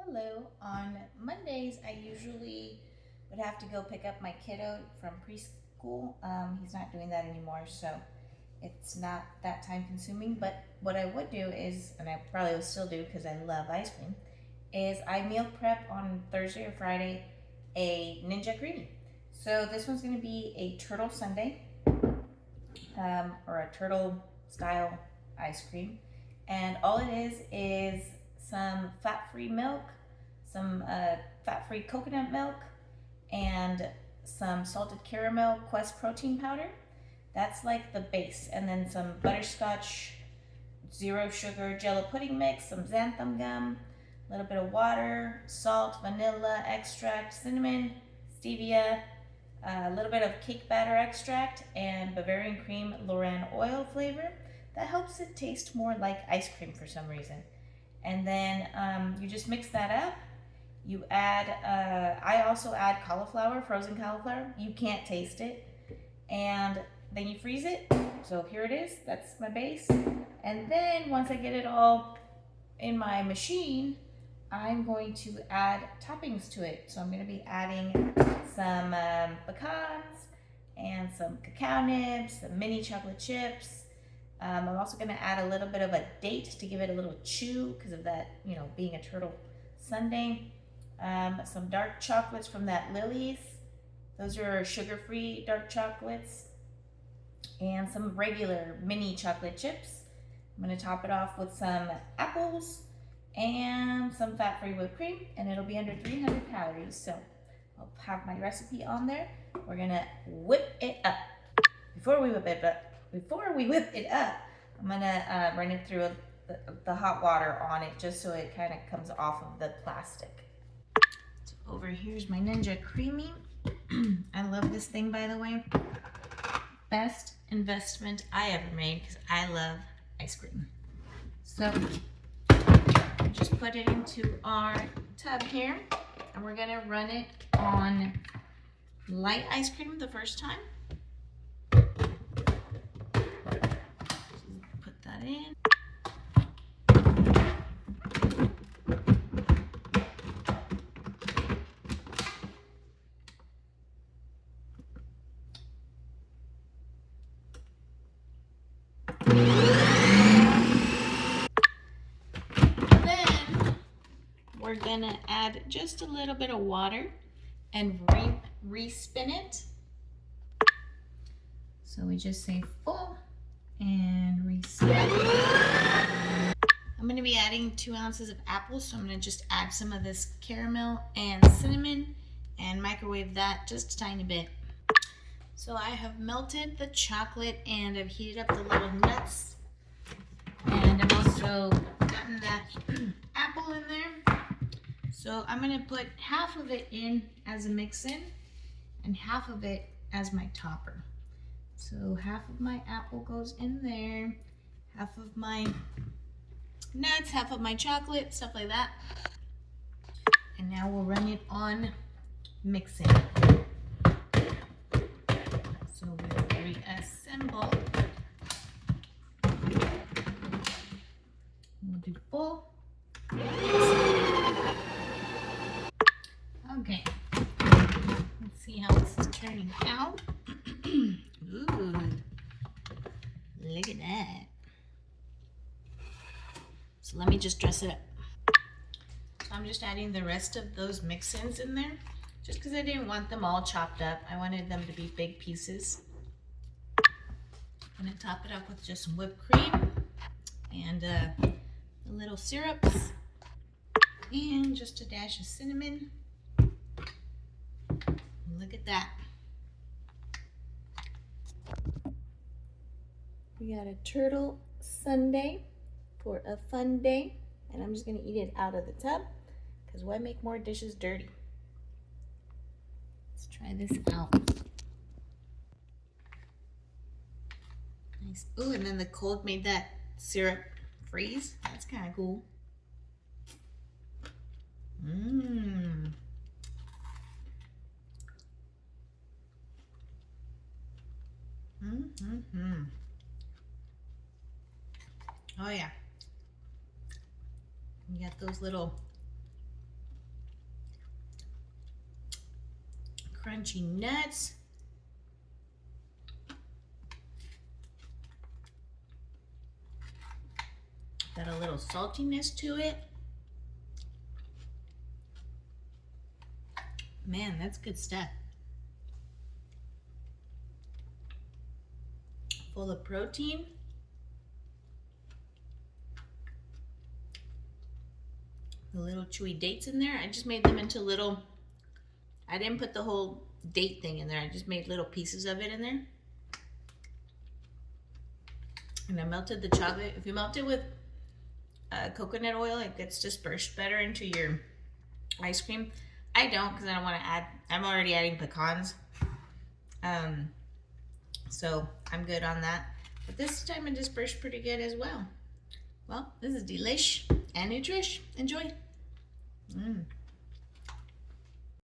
Hello. On Mondays, I usually would have to go pick up my kiddo from preschool. He's not doing that anymore, so it's not that time consuming. But what I would do is, and I probably will still do because I love ice cream, is I meal prep on Thursday or Friday a Ninja Creamy. So this one's going to be a turtle sundae, or a turtle style ice cream. And all it is some fat-free milk, some fat-free coconut milk, and some salted caramel Quest protein powder. That's like the base. And then some butterscotch, zero sugar Jello pudding mix, some xanthan gum, a little bit of water, salt, vanilla extract, cinnamon, stevia, a little bit of cake batter extract, and Bavarian cream loran oil flavor. That helps it taste more like ice cream for some reason. And then you just mix that up. You add, I also add cauliflower, frozen cauliflower. You can't taste it. And then you freeze it. So here it is. That's my base. And then once I get it all in my machine, I'm going to add toppings to it. So I'm going to be adding some pecans and some cacao nibs, some mini chocolate chips. I'm also going to add a little bit of a date to give it a little chew because of that, being a turtle sundae. Some dark chocolates from that Lily's. Those are sugar-free dark chocolates. And some regular mini chocolate chips. I'm going to top it off with some apples and some fat-free whipped cream, and it'll be under 300 calories. So I'll have my recipe on there. We're going to whip it up. Before we whip it up, I'm going to run it through the hot water on it just so it kind of comes off of the plastic. So over here's my Ninja Creamy. I love this thing, by the way. Best investment I ever made because I love ice cream. So just put it into our tub here, and we're going to run it on light ice cream the first time. Put that in. Then we're going to add just a little bit of water and re-spin it. So we just say full and re-spin. I'm going to be adding 2 ounces of apples, so I'm going to just add some of this caramel and cinnamon and microwave that just a tiny bit. So I have melted the chocolate and I've heated up the little nuts, and I've also gotten that apple in there. So I'm going to put half of it in as a mix-in and half of it as my topper. So half of my apple goes in there, half of my nuts, half of my chocolate, stuff like that. And now we'll run it on mixing. So we'll reassemble. We'll do full. Okay. Let's see how this is turning out. Ooh, look at that. So let me just dress it up. So I'm just adding the rest of those mix-ins in there, just because I didn't want them all chopped up. I wanted them to be big pieces. I'm gonna top it up with just some whipped cream and the little syrups and just a dash of cinnamon. Look at that. We got a turtle sundae for a fun day, and I'm just gonna eat it out of the tub because why make more dishes dirty? Let's try this out. Nice. Ooh, and then the cold made that syrup freeze. That's kind of cool. Mmm. Mm-hmm. Oh yeah. You got those little crunchy nuts. Got a little saltiness to it. Man, that's good stuff. Full of protein. The little chewy dates in there. I just made them into little, I didn't put the whole date thing in there. I just made little pieces of it in there. And I melted the chocolate. If you melt it with coconut oil, it gets dispersed better into your ice cream. I don't, because I don't want to add, I'm already adding pecans. So I'm good on that. But this time it dispersed pretty good as well. Well, this is delish and nutrish. Enjoy.